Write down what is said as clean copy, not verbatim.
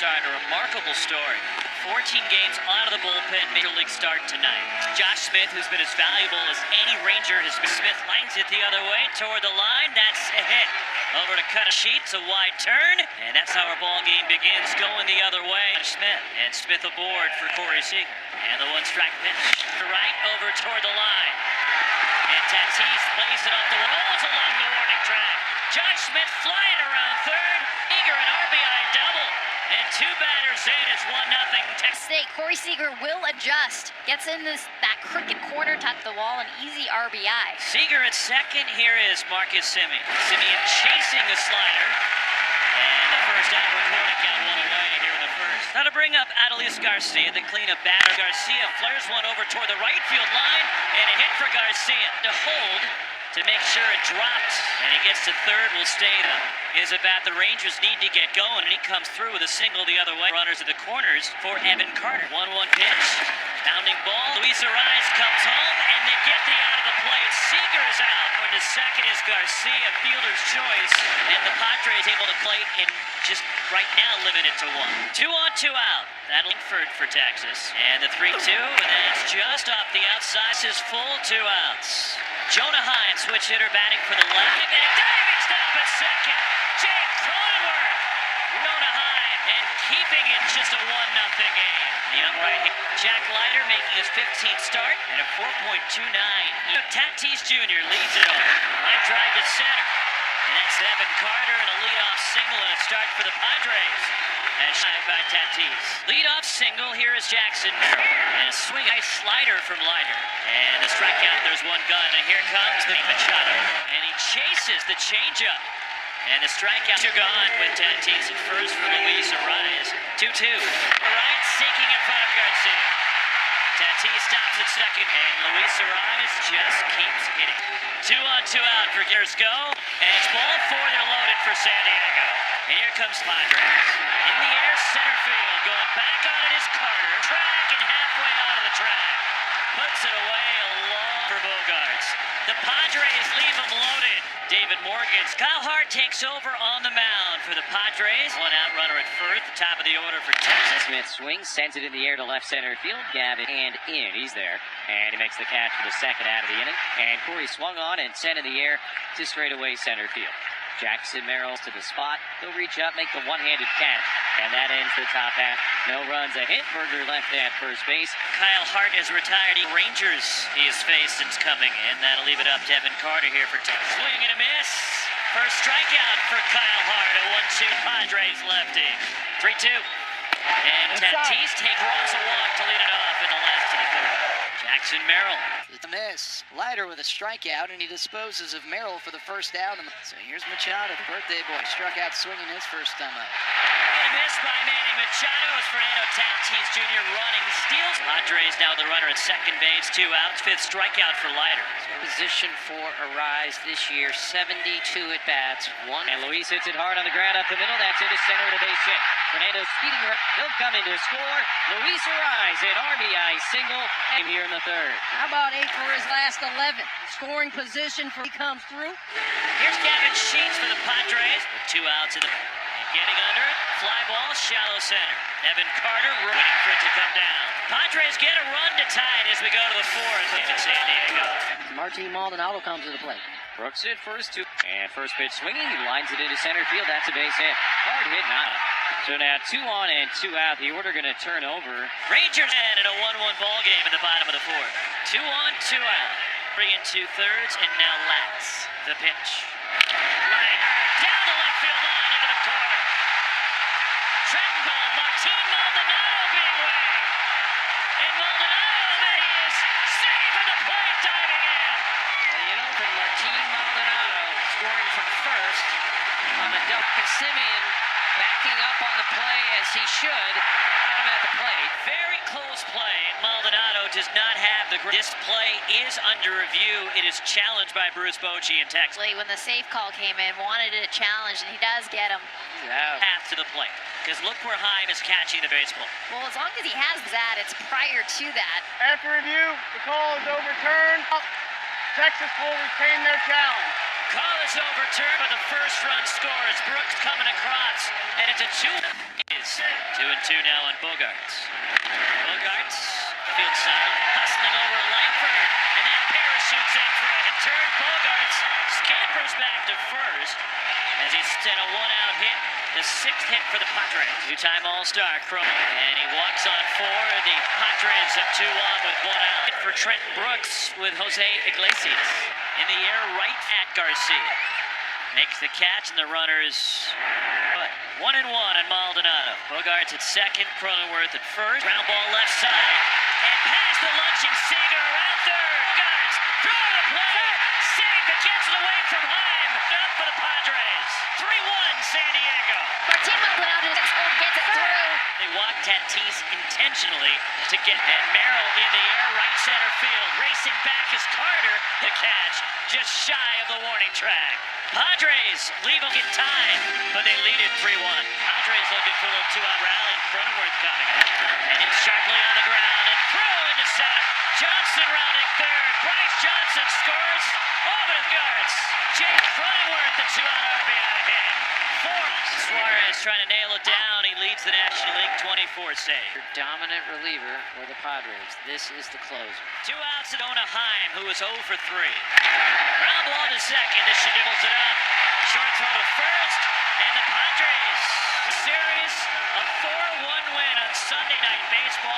start, a remarkable story. 14 games out of the bullpen, Major League start tonight. Josh Smith, who's been as valuable as any Ranger, has been. Smith lines it the other way toward the line. That's a hit. Over to cut a sheet, it's a wide turn, and that's how our ball game begins, going the other way. Smith, and Smith aboard for Corey Seager. And the one-strike pitch. To right, over toward the line. And Tatis plays it off the walls along the warning track. Josh Smith flying around third. Seager an RBI double. And two batters in, it's 1-0 Texas. Corey Seager will adjust. Gets in that crooked corner, top of the wall, an easy RBI. Seager at second. Here is Marcus Semien. Semien chasing the slider. And the first out recording count one away here in the first. Now to bring up Adolis Garcia, the cleanup batter. Garcia flares one over toward the right field line. And a hit for Garcia to hold to make sure it dropped. And he gets to third, will stay though. Is about the Rangers need to get going, and he comes through with a single the other way. Runners at the corners for Evan Carter. 1-1 pitch. Bounding ball. Luis Ariz comes home, and they get the out of the plate. Seager is out. Going to second is Garcia, fielder's choice. And the Padres able to play in just right now limited to one. 2 on, 2 out. That'll Langford for Texas. And the 3-2, and that's just off the outside. This is full 2 outs. Jonah Hines, switch hitter, batting for the left. And a diving stop at second. Jake Cronenworth. Jonah Hines, and keeping it just a 1-0 game. The young right Jack Leiter making his 15th start and a 4.29. Tatis Jr. leads it off. Line drive to center. And that's Evan Carter and a leadoff single and a start for the Padres. And shy by Tatis. Leadoff single, here is Jackson Merrill. And a swing, nice slider from Leiter. And a strikeout, there's one gun. And here comes the Machado. And he chases the changeup. And the strikeouts are gone with Tatis at first for Luis Ariz. 2-2. Right, sinking in front of Garcia. Tatis stops at second, and Luis Ariz just keeps hitting. 2 on, 2 out for Gears go. And it's ball 4, they're loaded for San Diego. And here comes Padres. In the air, center field. Going back on it is Carter. Track and halfway out of the track. Puts it away along for Bogarts. The Padres leave them loaded. David Morgan's. Kyle Hart takes over on the mound for the Padres. One out runner at first, the top of the order for Texas. Smith swings, sends it in the air to left center field. Gavin and in. He's there. And he makes the catch for the second out of the inning. And Corey swung on and sent in the air to straightaway center field. Jackson Merrill to the spot. He'll reach up, make the one-handed catch. And that ends the top half. No runs, a hit. Berger left at first base. Kyle Hart has retired. Rangers he has faced since coming in. That'll leave it up to Evan Carter here for Texas. Swing and a miss. First strikeout for Kyle Hart. A 1-2 Padres lefty. 3-2. And Tatis takes a walk to lead it off in the last of the third. Jackson Merrill. It's a miss. Leiter with a strikeout, and he disposes of Merrill for the first out. So here's Machado, the birthday boy. Struck out swinging his first time up. And a miss by Manny Machado as Fernando Tatis Jr. running steals. Padres now the runner at second base. 2 outs. 5th strikeout for Leiter. Position for Ariz this year, 72 at-bats. And Luis hits it hard on the ground up the middle. That's into center and a base hit. Fernando speeding around. He'll come in to score. Luis Ariz, an RBI single. And here in the third. How about 8 for his last 11? Scoring position for he comes through. Here's Gavin Sheets for the Padres. With 2 outs in the... And getting under it. Fly ball, shallow center. Evan Carter waiting for it to come down. Padres get a run to tie it as we go to the 4th in San Diego. Martin Maldonado comes to the plate. Brooks at first, 2. And first pitch swinging. He lines it into center field. That's a base hit. Hard hit, not. So now 2 on and 2 out. The order going to turn over. Rangers in a 1-1 ball game in the bottom of the 4th. 2 on, 2 out. 3 2/3, and now Latz. The pitch. Leiter down the left field line into the corner. Trenton ball, Martin Maldonado being waved. And Maldonado is safe at the plate, diving in. Well, you know that Martin Maldonado scoring from first on the double. Semien backing up on the play as he should. Had him at the plate. Very close play. Maldonado does not have the... This play is under review. It is challenged by Bruce Bochy in Texas. When the safe call came in, wanted it challenged, and he does get him. Path to the plate. Because look where Heim is catching the baseball. Well, as long as he has that, it's prior to that. After review, the call is overturned. Texas will retain their challenge. Call is overturned, but the first run scores. Brooks coming across, and it's a 2. 2-2 now on Bogarts. Bogarts, field side, hustling over Langford, and that parachutes in for a hit turn. Bogarts scampers back to first as he's done a one-out hit, the 6th hit for the Padres. Two-time All-Star, and he walks on 4. The Padres have 2 on with 1 out. Hit for Trenton Brooks with Jose Iglesias in the air right at Garcia. Makes the catch, and the runner is 1-1 on Maldonado. Bogarts at second, Cronenworth at first. Ground ball left side, and past the lunging Seager around third. Bogarts throw the play, save that gets it away from Heim. Up for the Padres. 3-1 San Diego. Martin Maldonado gets it through. They walked Tatis intentionally to get, and Merrill in the air, right center field. Racing back is Carter. The catch just shy of the warning track. Padres leave them in time, but they lead it 3-1. Padres looking for a little 2-out rally. Cronenworth coming. And it's sharply on the ground and throw into center. Johnson rounding third. Bryce Johnson scores over the guards. Jake Cronenworth, the 2-out RBI hit. 4. Suarez trying to nail it down. He leads the National League 24 save. Your dominant reliever for the Padres. This is the closer. 2 outs to Dona Heim, who is 0 for 3. Ground ball to second as she dribbles it up. Short throw to first, and the Padres series a 4-1 win on Sunday Night Baseball.